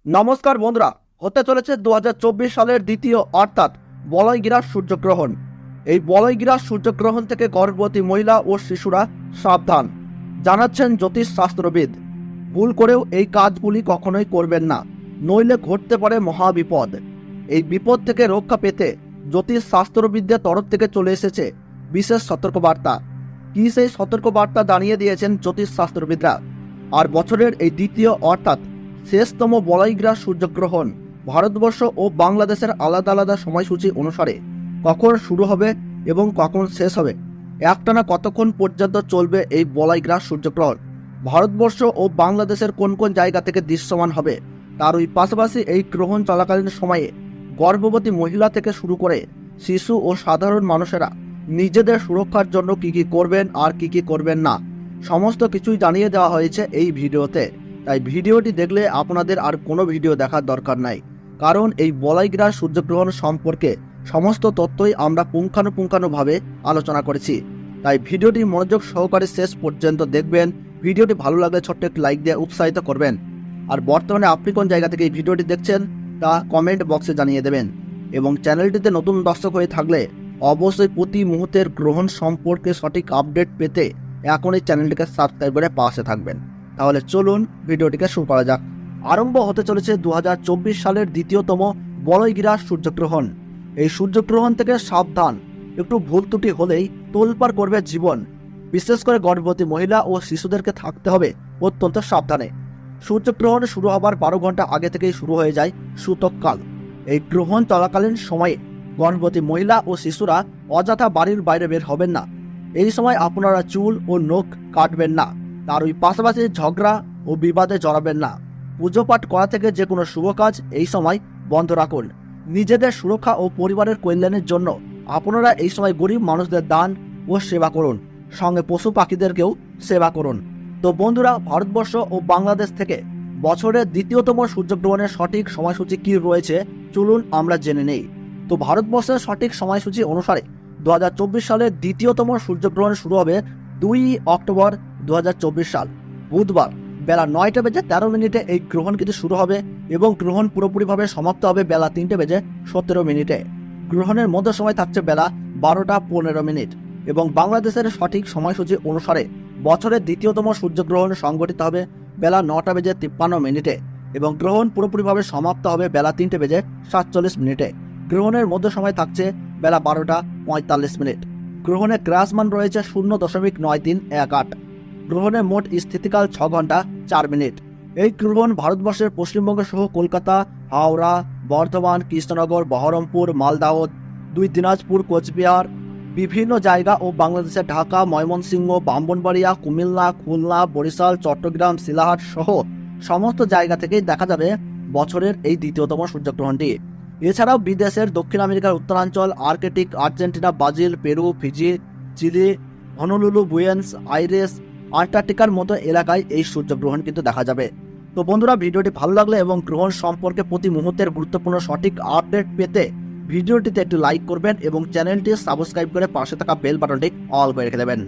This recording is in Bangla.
নমস্কার বন্ধুরা, হতে চলেছে 2024 সালের দ্বিতীয় অর্থাৎ বলয়গ্রাস সূর্যগ্রহণ। এই বলয়গ্রাস সূর্যগ্রহণ থেকে গর্ভবতী মহিলা ও শিশুরা সাবধান, জানাচ্ছেন জ্যোতিষ শাস্ত্রবিদ। ভুল করেও এই কাজগুলি কখনোই করবেন না, নইলে ঘটতে পারে মহাবিপদ। এই বিপদ থেকে রক্ষা পেতে জ্যোতিষ শাস্ত্রবিদদের তরফ থেকে চলে এসেছে বিশেষ সতর্কবার্তা। কি সেই সতর্কবার্তা জানিয়ে দিয়েছেন জ্যোতিষ শাস্ত্রবিদরা। আর বছরের এই দ্বিতীয় অর্থাৎ শেষতম বলয়গ্রাস সূর্যগ্রহণ ভারতবর্ষ ও বাংলাদেশের আলাদা আলাদা সময়সূচি অনুসারে কখন শুরু হবে এবং কখন শেষ হবে, একটানা কতক্ষণ পর্যন্ত চলবে এই বলয়গ্রাস সূর্যগ্রহণ, ভারতবর্ষ ও বাংলাদেশের কোন কোন জায়গা থেকে দৃশ্যমান হবে, তার ওই পাশাপাশি এই গ্রহণ চলাকালীন সময়ে গর্ভবতী মহিলা থেকে শুরু করে শিশু ও সাধারণ মানুষেরা নিজেদের সুরক্ষার জন্য কি কি করবেন আর কি কি করবেন না, সমস্ত কিছুই জানিয়ে দেওয়া হয়েছে এই ভিডিওতে। তাই ভিডিওটি দেখলে আপনাদের আর কোনো ভিডিও দেখার দরকার নাই, কারণ এই বলয়গ্রাস সূর্যগ্রহণ সম্পর্কে সমস্ত তথ্যই আমরা পুঙ্খানুপুঙ্খানুভাবে আলোচনা করেছি। তাই ভিডিওটি মনোযোগ সহকারে শেষ পর্যন্ত দেখবেন। ভিডিওটি ভালো লাগলে ছোট্ট একটি লাইক দিয়ে উৎসাহিত করবেন। আর বর্তমানে আপনি কোন জায়গা থেকে এই ভিডিওটি দেখছেন তা কমেন্ট বক্সে জানিয়ে দেবেন। এবং চ্যানেলটিতে নতুন দর্শক হয়ে থাকলে অবশ্যই প্রতি মুহূর্তের গ্রহণ সম্পর্কে সঠিক আপডেট পেতে এখনই চ্যানেলটিকে সাবস্ক্রাইব করে পাশে থাকবেন। তাহলে চলুন ভিডিওটিকে শুরু করা যাক। আরম্ভ হতে চলেছে 2024 সালের দ্বিতীয়তম বলয়গ্রাস সূর্যগ্রহণ। এই সূর্যগ্রহণ থেকে সাবধান, একটু ভুল ত্রুটি হলেই তোলপাড় করবে জীবন। বিশেষ করে গর্ভবতী মহিলা ও শিশুদেরকে থাকতে হবে অত্যন্ত সাবধানে। সূর্যগ্রহণ শুরু হবার 12 ঘন্টা আগে থেকেই শুরু হয়ে যায় সূতককাল। এই গ্রহণ চলাকালীন সময়ে গর্ভবতী মহিলা ও শিশুরা অযথা বাড়ির বাইরে বের হবেন না। এই সময় আপনারা চুল ও নখ কাটবেন না। তার ওই পাশাপাশি ঝগড়া ও বিবাদে জড়াবেন না। পুজো পাঠ করা থেকে যে কোনো শুভ কাজ এই সময় বন্ধ রাখুন। নিজেদের সুরক্ষা ও পরিবারের কল্যাণের জন্য আপনারা এই সময় গরিব মানুষদের দান ও সেবা করুন, সঙ্গে পশু পাখিদেরকেও সেবা করুন। তো বন্ধুরা, ভারতবর্ষ ও বাংলাদেশ থেকে বছরের দ্বিতীয়তম সূর্যগ্রহণের সঠিক সময়সূচি কি রয়েছে চলুন আমরা জেনে নেই। তো ভারতবর্ষের সঠিক সময়সূচি অনুসারে 2024 সালের দ্বিতীয়তম সূর্যগ্রহণ শুরু হবে 2 অক্টোবর 2024 সাল বুধবার বেলা 9টা বেজে 13 মিনিটে এই গ্রহণ কিন্তু শুরু হবে এবং গ্রহণ পুরোপুরিভাবে সমাপ্ত হবে বেলা 3টে বেজে 17 মিনিটে। গ্রহণের মধ্য সময় থাকছে বেলা 12টা 15 মিনিট। এবং বাংলাদেশের সঠিক সময়সূচি অনুসারে বছরের দ্বিতীয়তম সূর্যগ্রহণ সংঘটিত হবে বেলা 9টা বেজে 53 মিনিটে এবং গ্রহণ পুরোপুরিভাবে সমাপ্ত হবে বেলা 3টে বেজে 47 মিনিটে। গ্রহণের মধ্য সময় থাকছে বেলা 12টা 45 মিনিট। গ্রহণের গ্রাসমান রয়েছে 0.9318। গ্রহণের মোট স্থিতিকাল 6 ঘন্টা 4 মিনিট। এই গ্রহণ ভারতবর্ষের পশ্চিমবঙ্গ সহ কলকাতা, হাওড়া, বর্ধমান, কৃষ্ণনগর, বহরমপুর, মালদাহ, 2 দিনাজপুর, কোচবিহার, বিভিন্ন জায়গা ও বাংলাদেশের ঢাকা, ময়মনসিংহ, ব্রাহ্মণবাড়িয়া, কুমিল্লা, খুলনা, বরিশাল, চট্টগ্রাম, শিলাহাট সহ সমস্ত জায়গা থেকেই দেখা যাবে বছরের এই দ্বিতীয়তম সূর্যগ্রহণটি। এছাড়াও বিদেশের দক্ষিণ আমেরিকার উত্তরাঞ্চল, Arctic, Argentina, Brazil, Peru, Fiji, Chile, Honolulu, Buenos Aires, আন্টার্কটিকার মতো এলাকায় এই সূর্যগ্রহণ কিন্তু দেখা যাবে। তো বন্ধুরা, ভিডিওটি ভালো লাগলে এবং গ্রহণ সম্পর্কে প্রতি মুহূর্তের গুরুত্বপূর্ণ সঠিক আপডেট পেতে ভিডিওটিতে একটু লাইক করবেন এবং চ্যানেলটি সাবস্ক্রাইব করে পাশে থাকা বেল বাটনটি অল করে রেখে দেবেন।